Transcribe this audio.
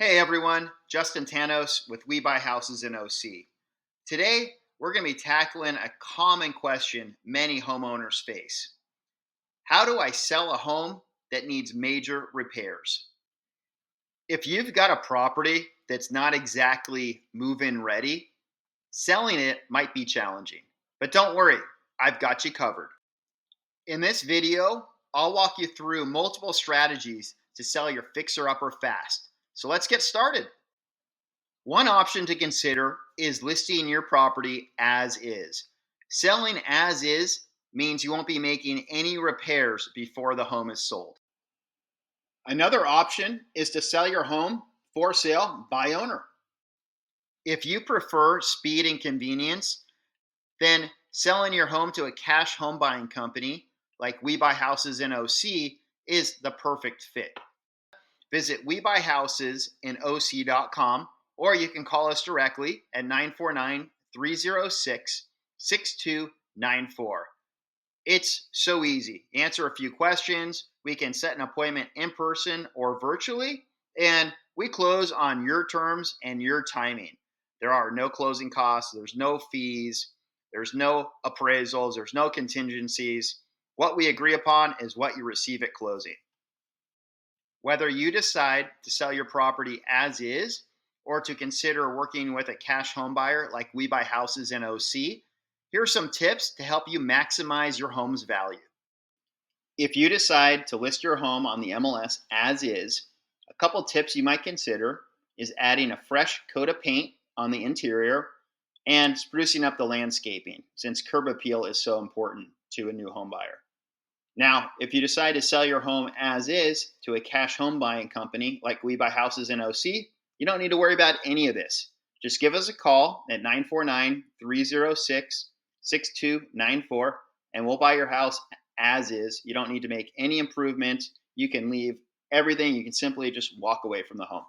Hey everyone, Justin Tanos with We Buy Houses in OC. Today, we're going to be tackling a common question many homeowners face. How do I sell a home that needs major repairs? If you've got a property that's not exactly move in ready, selling it might be challenging. But don't worry, I've got you covered. In this video, I'll walk you through multiple strategies to sell your fixer upper fast. So let's get started. One option to consider is listing your property as is. Selling as is means you won't be making any repairs before the home is sold. Another option is to sell your home for sale by owner. If you prefer speed and convenience, then selling your home to a cash home buying company like We Buy Houses in OC is the perfect fit. Visit WeBuyHousesInOC.com or you can call us directly at 949 306 6294. It's so easy. Answer a few questions. We can set an appointment in person or virtually, and we close on your terms and your timing. There are no closing costs, there's no fees, there's no appraisals, there's no contingencies. What we agree upon is what you receive at closing. Whether you decide to sell your property as is or to consider working with a cash home buyer like We Buy Houses in OC, here are some tips to help you maximize your home's value. If you decide to list your home on the MLS as is, a couple tips you might consider is adding a fresh coat of paint on the interior and sprucing up the landscaping since curb appeal is so important to a new home buyer. Now, if you decide to sell your home as is to a cash home buying company like We Buy Houses in OC, you don't need to worry about any of this. Just give us a call at 949 306 6294 and we'll buy your house as is. You don't need to make any improvements. You can leave everything. You can simply just walk away from the home.